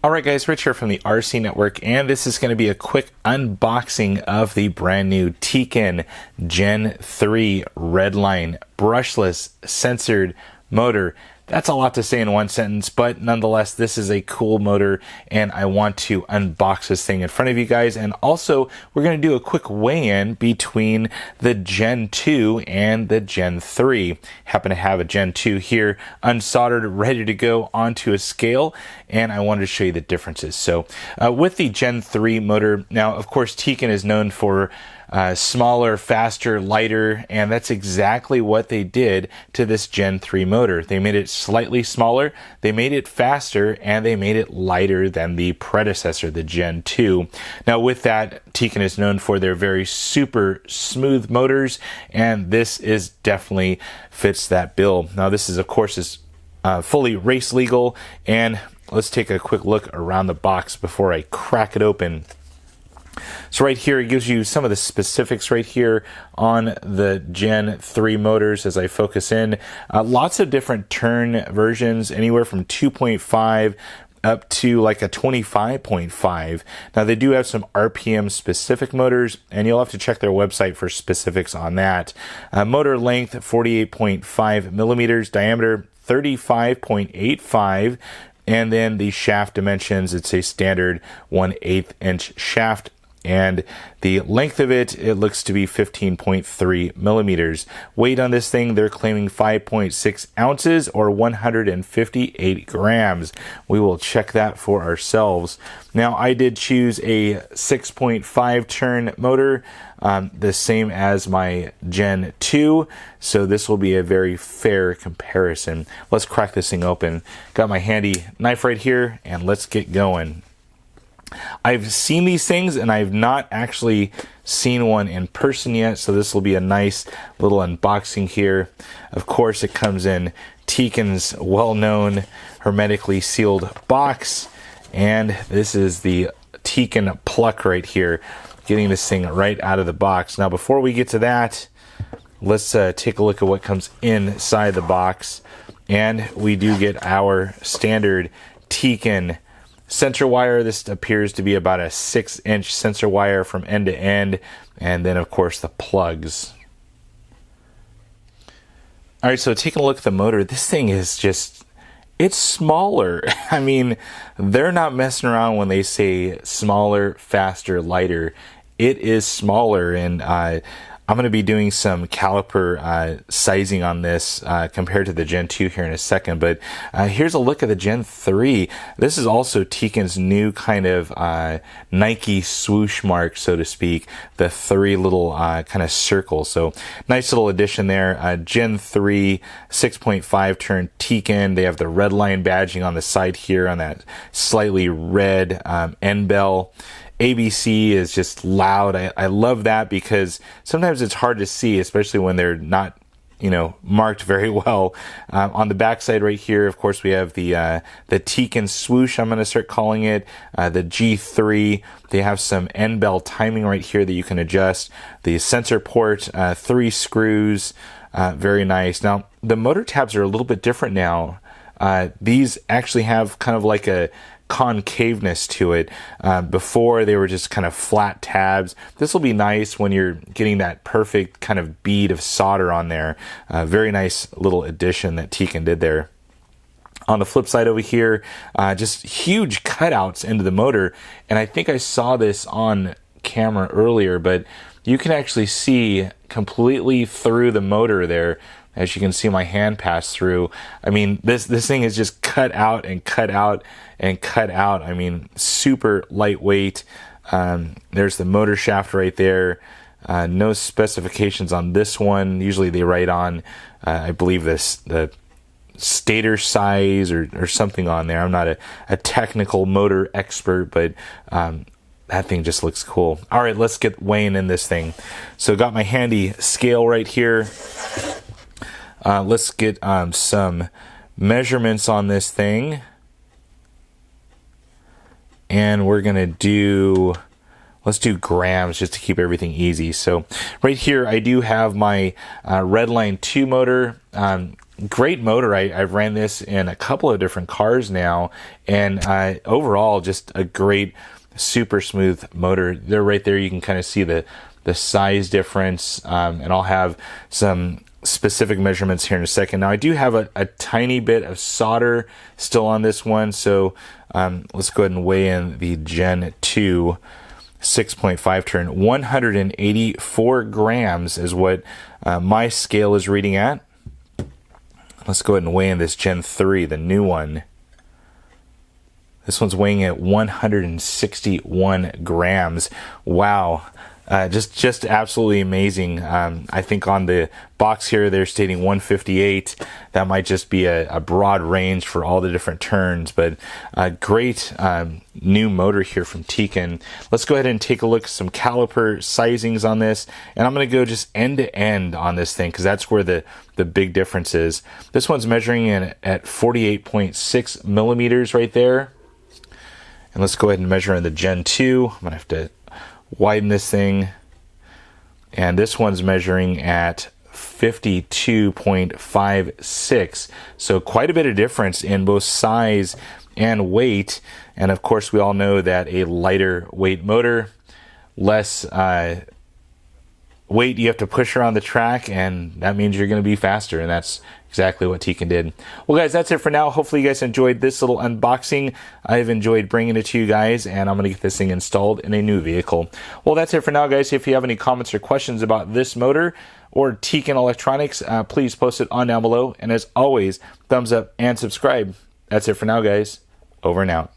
Alright guys, Rich here from the RC Network, and this is going to be a quick unboxing of the brand new Tekin Gen3 Redline Brushless Sensored Motor. That's a lot to say in one sentence, but nonetheless, this is a cool motor, and I want to unbox this thing in front of you guys. And also, we're going to do a quick weigh-in between the Gen 2 and the Gen 3. Happen to have a Gen 2 here, unsoldered, ready to go onto a scale, and I wanted to show you the differences. So, with the Gen 3 motor, now, of course, Tekin is known for smaller, faster, lighter, and that's exactly what they did to this Gen 3 motor. They made it slightly smaller, they made it faster, and they made it lighter than the predecessor, the Gen 2. Now with that, Tekin is known for their very super smooth motors, and this is definitely fits that bill. Now this is, of course, is fully race legal, and let's take a quick look around the box before I crack it open. So right here, it gives you some of the specifics right here on the Gen 3 motors as I focus in. Lots of different turn versions, anywhere from 2.5 up to like a 25.5. Now they do have some RPM specific motors, and you'll have to check their website for specifics on that. Motor length 48.5 millimeters, diameter 35.85, and then the shaft dimensions, it's a standard 1/8 inch shaft. And the length of it looks to be 15.3 millimeters. Weight on this thing, they're claiming 5.6 ounces or 158 grams. We will check that for ourselves. Now, I did choose a 6.5 turn motor, the same as my Gen 2, so this will be a very fair comparison. Let's crack this thing open. Got my handy knife right here, and let's get going. I've seen these things, and I've not actually seen one in person yet, so this will be a nice little unboxing here. Of course, it comes in Tekin's well-known hermetically sealed box, and this is the Tekin pluck right here, getting this thing right out of the box. Now, before we get to that, let's take a look at what comes inside the box, and we do get our standard Tekin sensor wire. This appears to be about a 6-inch sensor wire from end to end, and then of course the plugs. All right, so taking a look at the motor, this thing is just, it's smaller. I mean, they're not messing around when they say smaller, faster, lighter. It is smaller, and I'm going to be doing some caliper sizing on this compared to the Gen 2 here in a second, but here's a look at the Gen 3. This is also Tekin's new kind of Nike swoosh mark, so to speak, the 3 little kind of circles. So nice little addition there. Gen 3 6.5 turn Tekin. They have the Redline badging on the side here on that slightly red end bell. ABC is just loud. I love that because sometimes it's hard to see, especially when they're not, you know, marked very well. On the backside right here, of course, we have the Tekin swoosh, I'm going to start calling it, the G3. They have some end bell timing right here that you can adjust. The sensor port, 3 screws, very nice. Now, the motor tabs are a little bit different now. These actually have kind of like a concaveness to it. Before they were just kind of flat tabs. This will be nice when you're getting that perfect kind of bead of solder on there. Very nice little addition that Tekin did there. On the flip side over here, just huge cutouts into the motor, and I think I saw this on camera earlier, but you can actually see completely through the motor there. As you can see, my hand pass through. I mean, this thing is just cut out and cut out and cut out. I mean, super lightweight. There's the motor shaft right there. No specifications on this one. Usually they write on, I believe, the stator size or something on there. I'm not a technical motor expert, but that thing just looks cool. All right, let's get weighing in this thing. So got my handy scale right here. Let's get some measurements on this thing, and we're gonna do, let's do grams just to keep everything easy. So right here I do have my Redline 2 motor. great motor. I've ran this in a couple of different cars now, and overall just a great, super smooth motor. There, right there, you can kind of see the size difference, and I'll have some specific measurements here in a second. Now I do have a tiny bit of solder still on this one, so let's go ahead and weigh in the Gen 2 6.5 turn. 184 grams is what my scale is reading at. Let's go ahead and weigh in this Gen 3, the new one. This one's weighing at 161 grams. Wow. Just absolutely amazing. I think on the box here they're stating 158. That might just be a broad range for all the different turns, but a great new motor here from Tekin. Let's go ahead and take a look at some caliper sizings on this, and I'm going to go just end to end on this thing because that's where the big difference is. This one's measuring in at 48.6 millimeters right there, and let's go ahead and measure in the Gen 2. I'm going to have to widen this thing, and this one's measuring at 52.56, so quite a bit of difference in both size and weight. And of course we all know that a lighter weight motor, less weight you have to push around the track, and that means you're going to be faster, and that's exactly what Tekin did. Well guys, that's it for now. Hopefully you guys enjoyed this little unboxing. I've enjoyed bringing it to you guys, and I'm going to get this thing installed in a new vehicle. Well, that's it for now guys. If you have any comments or questions about this motor or Tekin electronics, please post it on down below, and as always, thumbs up and subscribe. That's it for now guys. Over and out.